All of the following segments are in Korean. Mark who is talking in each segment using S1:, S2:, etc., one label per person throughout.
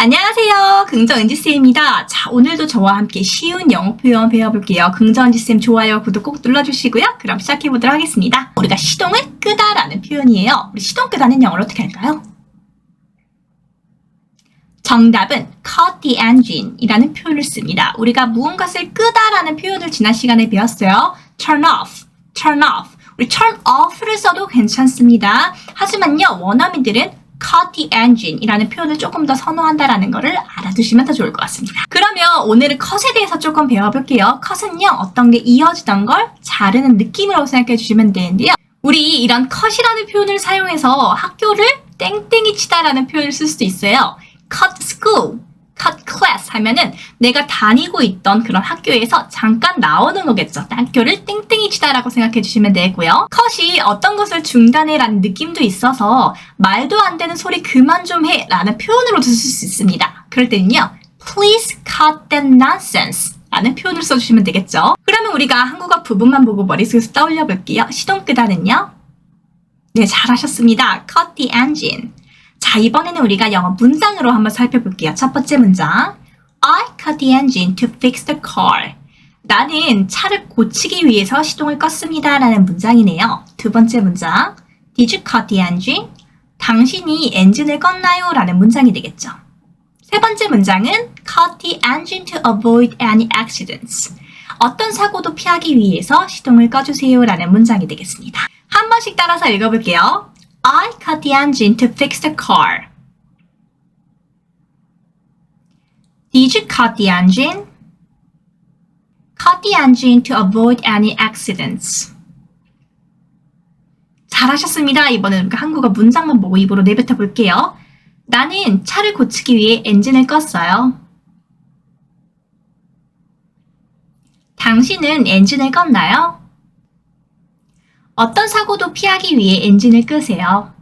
S1: 안녕하세요. 긍정은지쌤입니다. 자, 오늘도 저와 함께 쉬운 영어 표현 배워볼게요. 긍정은지쌤 좋아요, 구독 꼭 눌러주시고요. 그럼 시작해보도록 하겠습니다. 우리가 시동을 끄다라는 표현이에요. 우리 시동 끄다는 영어로 어떻게 할까요? 정답은 cut the engine 이라는 표현을 씁니다. 우리가 무언가를 끄다라는 표현을 지난 시간에 배웠어요. turn off, turn off. 우리 turn off를 써도 괜찮습니다. 하지만요, 원어민들은 cut the engine 이라는 표현을 조금 더 선호한다라는 거를 알아두시면 더 좋을 것 같습니다. 그러면 오늘은 cut에 대해서 조금 배워볼게요. cut은요, 어떤 게 이어지던 걸 자르는 느낌으로 생각해 주시면 되는데요. 우리 이런 cut이라는 표현을 사용해서 학교를 땡땡이 치다라는 표현을 쓸 수도 있어요. cut school, cut class 하면은 내가 다니고 있던 그런 학교에서 잠깐 나오는 거겠죠. 학교를 땡땡이 치다라고 생각해 주시면 되고요. cut이 어떤 것을 중단해 라는 느낌도 있어서 말도 안 되는 소리 그만 좀 해 라는 표현으로 쓸 수 있습니다. 그럴 때는요, please cut that nonsense 라는 표현을 써주시면 되겠죠. 그러면 우리가 한국어 부분만 보고 머릿속에서 떠올려 볼게요. 시동 끄다는요, 네, 잘하셨습니다. cut the engine. 자, 이번에는 우리가 영어 문장으로 한번 살펴볼게요. 첫 번째 문장. I cut the engine to fix the car. 나는 차를 고치기 위해서 시동을 껐습니다. 라는 문장이네요. 두 번째 문장. Did you cut the engine? 당신이 엔진을 껐나요? 라는 문장이 되겠죠. 세 번째 문장은 cut the engine to avoid any accidents. 어떤 사고도 피하기 위해서 시동을 꺼주세요. 라는 문장이 되겠습니다. 한 번씩 따라서 읽어볼게요. I cut the engine to fix the car. Did you cut the engine? Cut the engine to avoid any accidents. 잘하셨습니다. 이번에는 한국어 문장만 보고 입으로 내뱉어 볼게요. 나는 차를 고치기 위해 엔진을 껐어요. 당신은 엔진을 껐나요? 어떤 사고도 피하기 위해 엔진을 끄세요.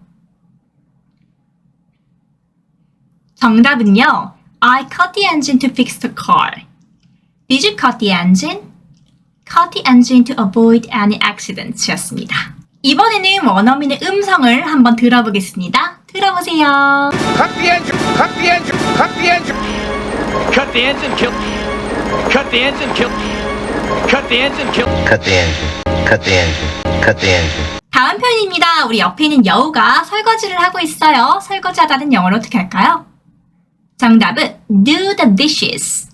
S1: 정답은요, I cut the engine to fix the car. Did you cut the engine? Cut the engine to avoid any accidents 였습니다. 이번에는 원어민의 음성을 한번 들어보겠습니다. 들어보세요.
S2: Cut the engine! Cut the engine! Cut the engine!
S3: Cut the engine, kill. Cut the engine, kill. Cut the engine, kill.
S4: Cut the engine. Cut the engine. Cut the engine.
S1: 다음 표현입니다. 우리 옆에 있는 여우가 설거지를 하고 있어요. 설거지하다는 영어로 어떻게 할까요? 정답은 do the dishes.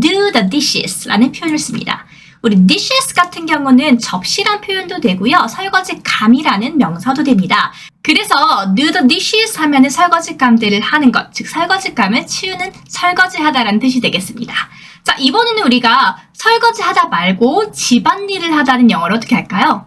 S1: do the dishes 라는 표현을 씁니다. 우리 dishes 같은 경우는 접시란 표현도 되고요. 설거지감이라는 명사도 됩니다. 그래서 do the dishes 하면은 설거지감들을 하는 것, 즉 설거지감을 치우는 설거지하다라는 뜻이 되겠습니다. 자, 이번에는 우리가 설거지하다 말고 집안일을 하다는 영어로 어떻게 할까요?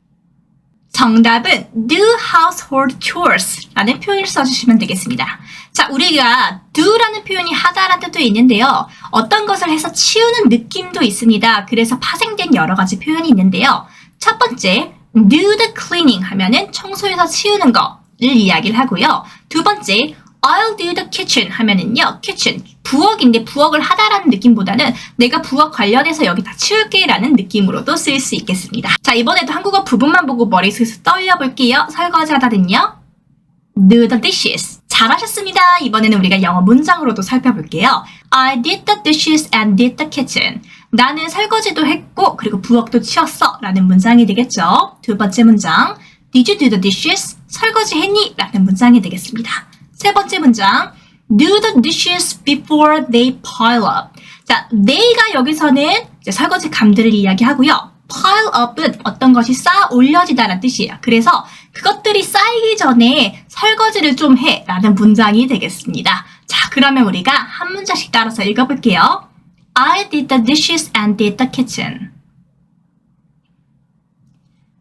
S1: 정답은 do household chores 라는 표현을 써주시면 되겠습니다. 자, 우리가 do라는 표현이 하다라는 뜻도 있는데요. 어떤 것을 해서 치우는 느낌도 있습니다. 그래서 파생된 여러 가지 표현이 있는데요. 첫 번째, do the cleaning 하면은 청소해서 치우는 거를 이야기를 하고요. 두 번째, I'll do the kitchen 하면은요, kitchen, 부엌인데 부엌을 하다라는 느낌보다는 내가 부엌 관련해서 여기 다 치울게 라는 느낌으로도 쓸 수 있겠습니다. 자, 이번에도 한국어 부분만 보고 머릿속에서 떠올려 볼게요. 설거지 하다는요, do the dishes. 잘하셨습니다. 이번에는 우리가 영어 문장으로도 살펴볼게요. I did the dishes and did the kitchen. 나는 설거지도 했고 그리고 부엌도 치웠어 라는 문장이 되겠죠. 두 번째 문장, Did you do the dishes? 설거지 했니? 라는 문장이 되겠습니다. 세 번째 문장, do the dishes before they pile up. 자, they가 여기서는 이제 설거지 감들을 이야기하고요. pile up은 어떤 것이 쌓아 올려지다라는 뜻이에요. 그래서 그것들이 쌓이기 전에 설거지를 좀 해 라는 문장이 되겠습니다. 자, 그러면 우리가 한 문장씩 따라서 읽어볼게요. I did the dishes and did the kitchen.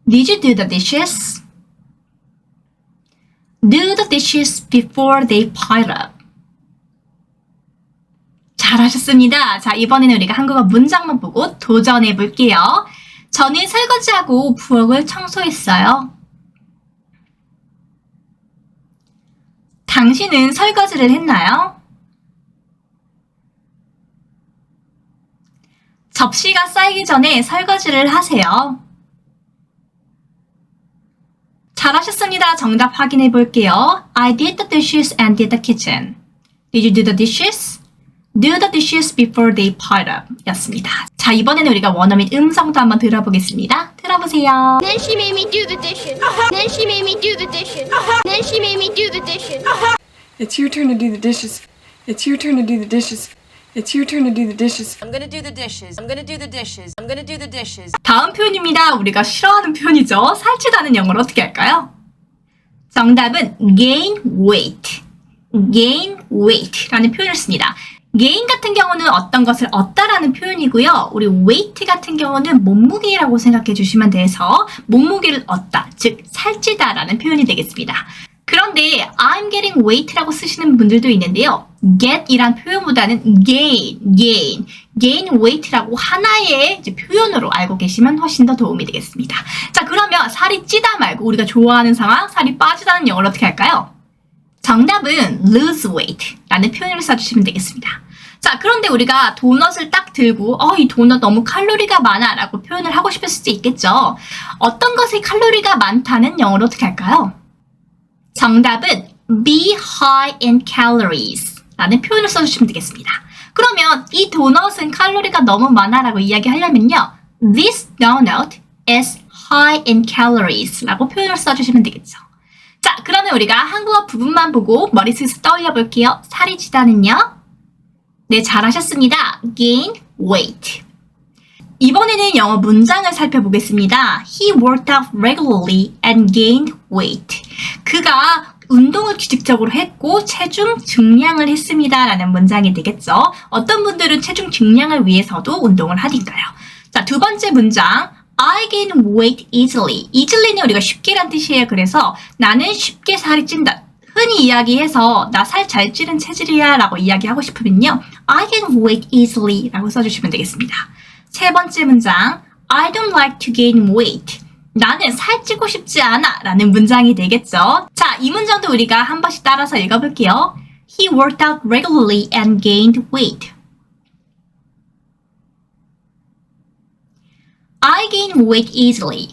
S1: Did you do the dishes? Do the dishes before they pile up. 잘하셨습니다. 자, 이번에는 우리가 한국어 문장만 보고 도전해 볼게요. 저는 설거지하고 부엌을 청소했어요. 당신은 설거지를 했나요? 접시가 쌓이기 전에 설거지를 하세요. 잘하셨습니다. 정답 확인해 볼게요. I did the dishes and did the kitchen. Did you do the dishes? Do the dishes before they pile up 였습니다. 자, 이번에는 우리가 원어민 음성도 한번 들어보겠습니다. 들어보세요.
S5: Then she made me do the dishes. Then she made me do the dishes. Then she made me do the dishes.
S6: It's your turn to do the dishes. It's your turn to do the dishes. It's your turn to do the dishes.
S7: I'm gonna do the dishes. I'm gonna do the dishes. I'm gonna do the dishes.
S1: 다음 표현입니다. 우리가 싫어하는 표현이죠. 살찌다는 영어로 어떻게 할까요? 정답은 gain weight. gain weight라는 표현을 씁니다. gain 같은 경우는 어떤 것을 얻다라는 표현이고요. 우리 weight 같은 경우는 몸무게라고 생각해 주시면 돼서 몸무게를 얻다, 즉 살찌다라는 표현이 되겠습니다. 그런데 I'm getting weight라고 쓰시는 분들도 있는데요. get이란 표현보다는 gain weight라고 하나의 이제 표현으로 알고 계시면 훨씬 더 도움이 되겠습니다. 자, 그러면 살이 찌다 말고 우리가 좋아하는 상황, 살이 빠지다는 영어로 어떻게 할까요? 정답은 lose weight라는 표현을 써주시면 되겠습니다. 자, 그런데 우리가 도넛을 딱 들고 이 도넛 너무 칼로리가 많아 라고 표현을 하고 싶을 수도 있겠죠. 어떤 것에 칼로리가 많다는 영어로 어떻게 할까요? 정답은 be high in calories 라는 표현을 써주시면 되겠습니다. 그러면 이 도넛은 칼로리가 너무 많아 라고 이야기하려면요. This donut is high in calories 라고 표현을 써주시면 되겠죠. 자, 그러면 우리가 한국어 부분만 보고 머릿속에서 떠올려 볼게요. 살이 찌다는요. 네, 잘하셨습니다. gain weight. 이번에는 영어 문장을 살펴보겠습니다. He worked out regularly and gained weight. 그가 운동을 규칙적으로 했고 체중 증량을 했습니다. 라는 문장이 되겠죠. 어떤 분들은 체중 증량을 위해서도 운동을 하니까요. 자, 두 번째 문장. I gain weight easily. easily는 우리가 쉽게란 뜻이에요. 그래서 나는 쉽게 살이 찐다. 흔히 이야기해서 나 살 잘 찌는 체질이야 라고 이야기하고 싶으면요. I gain weight easily 라고 써주시면 되겠습니다. 세 번째 문장. I don't like to gain weight. 나는 살찌고 싶지 않아 라는 문장이 되겠죠. 자, 이 문장도 우리가 한 번씩 따라서 읽어볼게요. He worked out regularly and gained weight. I gain weight easily.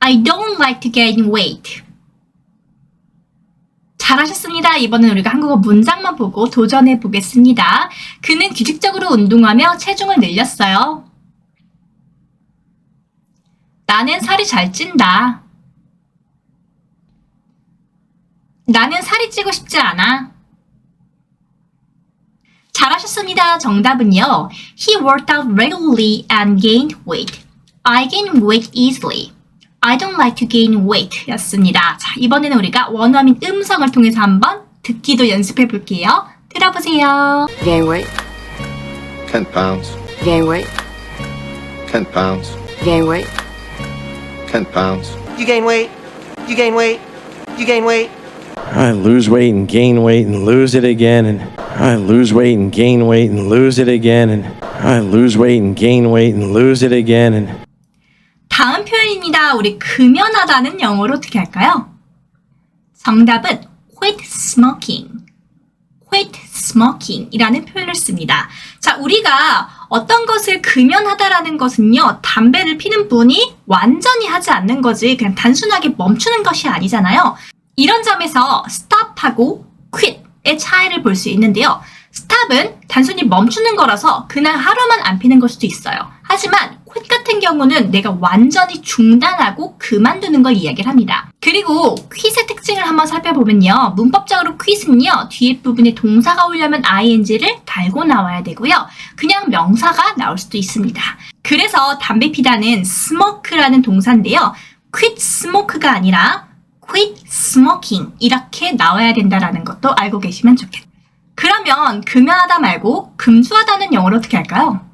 S1: I don't like to gain weight. 잘하셨습니다. 이번엔 우리가 한국어 문장만 보고 도전해 보겠습니다. 그는 규칙적으로 운동하며 체중을 늘렸어요. 나는 살이 잘 찐다. 나는 살이 찌고 싶지 않아. 잘하셨습니다. 정답은요. He worked out regularly and gained weight. I gain weight easily. I don't like to gain weight 였습니다. 자, 이번에는 우리가 원어민 음성을 통해서 한번 듣기도 연습해 볼게요. 들어보세요.
S6: Gain weight.
S2: 10 pounds.
S6: Gain weight.
S2: 10 pounds.
S6: Gain weight.
S2: 10 pounds.
S8: You gain weight. You gain weight. You gain weight.
S9: I lose weight and gain weight and lose it again, and I lose weight and gain weight and lose it again, and I lose weight and gain weight and lose it again, and
S1: 다음 표현입니다. 우리 금연하다는 영어로 어떻게 할까요? 정답은 quit smoking. quit smoking 이라는 표현을 씁니다. 자, 우리가 어떤 것을 금연하다라는 것은요, 담배를 피는 분이 완전히 하지 않는 거지 그냥 단순하게 멈추는 것이 아니잖아요. 이런 점에서 stop하고 quit의 차이를 볼 수 있는데요. stop은 단순히 멈추는 거라서 그날 하루만 안 피는 걸 수도 있어요. 하지만 quit 같은 경우는 내가 완전히 중단하고 그만두는 걸 이야기를 합니다. 그리고 quit의 특징을 한번 살펴보면요. 문법적으로 quit은요. 뒤에 부분에 동사가 오려면 ing를 달고 나와야 되고요. 그냥 명사가 나올 수도 있습니다. 그래서 담배 피다는 smoke라는 동사인데요. quit smoke가 아니라 quit smoking 이렇게 나와야 된다는 것도 알고 계시면 좋겠어요. 그러면 금연하다 말고 금주하다는 영어로 어떻게 할까요?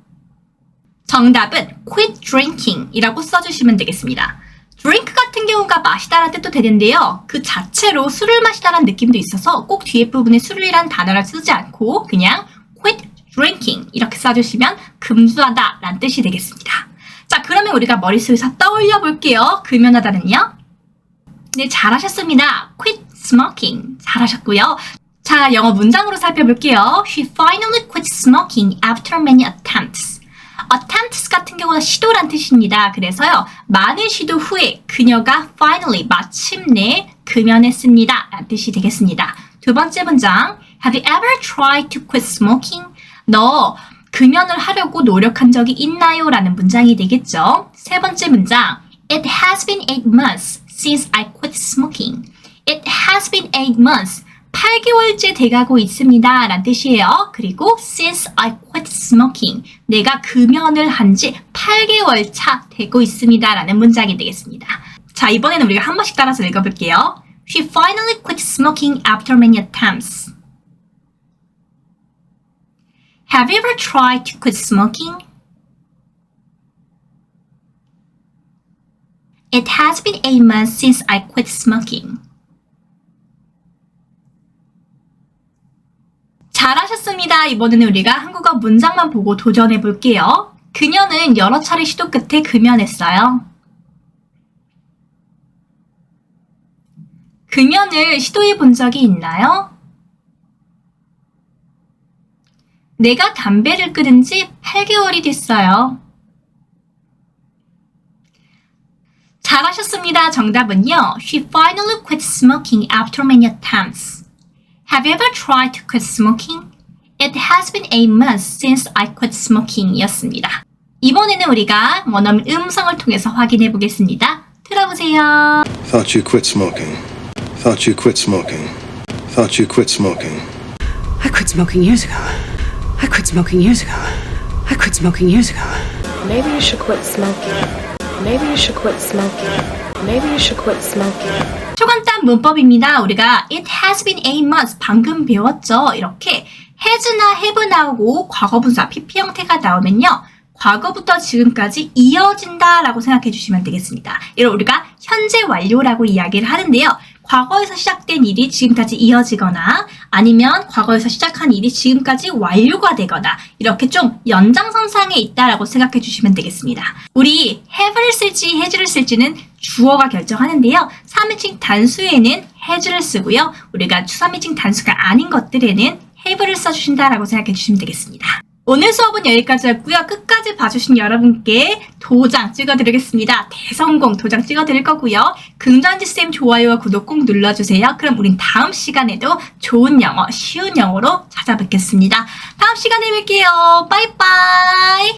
S1: 정답은 quit drinking 이라고 써주시면 되겠습니다. drink 같은 경우가 마시다라는 뜻도 되는데요. 그 자체로 술을 마시다라는 느낌도 있어서 꼭 뒤에 부분에 술이란 단어를 쓰지 않고 그냥 quit drinking 이렇게 써주시면 금주하다 라는 뜻이 되겠습니다. 자, 그러면 우리가 머릿속에서 떠올려 볼게요. 금연하다는요. 네, 잘하셨습니다. quit smoking 잘하셨고요. 자, 영어 문장으로 살펴볼게요. She finally quit smoking after many attempts. attempts 같은 경우는 시도란 뜻입니다. 그래서요, 많은 시도 후에 그녀가 finally 마침내 금연했습니다 라는 뜻이 되겠습니다. 두 번째 문장. Have you ever tried to quit smoking? 너 금연을 하려고 노력한 적이 있나요? 라는 문장이 되겠죠. 세 번째 문장. It has been 8 months since I quit smoking. It has been 8 months. 8개월째 돼가고 있습니다. 라는 뜻이에요. 그리고 since I quit smoking. 내가 금연을 한 지 8개월 차 되고 있습니다. 라는 문장이 되겠습니다. 자, 이번에는 우리가 한 번씩 따라서 읽어볼게요. She finally quit smoking after many attempts. Have you ever tried to quit smoking? It has been 8 months since I quit smoking. 잘하셨습니다. 이번에는 우리가 한국어 문장만 보고 도전해 볼게요. 그녀는 여러 차례 시도 끝에 금연했어요. 금연을 시도해 본 적이 있나요? 내가 담배를 끊은 지 8개월이 됐어요. 잘하셨습니다. 정답은요. She finally quit smoking after many attempts. Have you ever tried to quit smoking? It has been 8 months since I quit smoking 이었습니다. 이번에는 우리가 원어민 음성을 통해서 확인해 보겠습니다. 들어보세요.
S2: Thought you quit smoking. Thought you quit smoking. Thought you quit smoking.
S10: I quit smoking years ago. I quit smoking years ago. I quit smoking years ago.
S6: Maybe you should quit smoking. Maybe you should quit smoking. Maybe you should quit smoking.
S1: 초간단 문법입니다. 우리가 it has been 8 months 방금 배웠죠. 이렇게 has나 have 나오고 과거분사 PP 형태가 나오면요. 과거부터 지금까지 이어진다 라고 생각해 주시면 되겠습니다. 이걸 우리가 현재 완료라고 이야기를 하는데요. 과거에서 시작된 일이 지금까지 이어지거나 아니면 과거에서 시작한 일이 지금까지 완료가 되거나 이렇게 좀 연장선상에 있다라고 생각해 주시면 되겠습니다. 우리 have를 쓸지 has를 쓸지는 주어가 결정하는데요. 3인칭 단수에는 has를 쓰고요. 우리가 주3인칭 단수가 아닌 것들에는 have를 써주신다라고 생각해 주시면 되겠습니다. 오늘 수업은 여기까지였고요. 끝까지 봐주신 여러분께 도장 찍어드리겠습니다. 대성공 도장 찍어드릴 거고요. 금전지쌤 좋아요와 구독 꼭 눌러주세요. 그럼 우린 다음 시간에도 좋은 영어, 쉬운 영어로 찾아뵙겠습니다. 다음 시간에 뵐게요. 빠이빠이.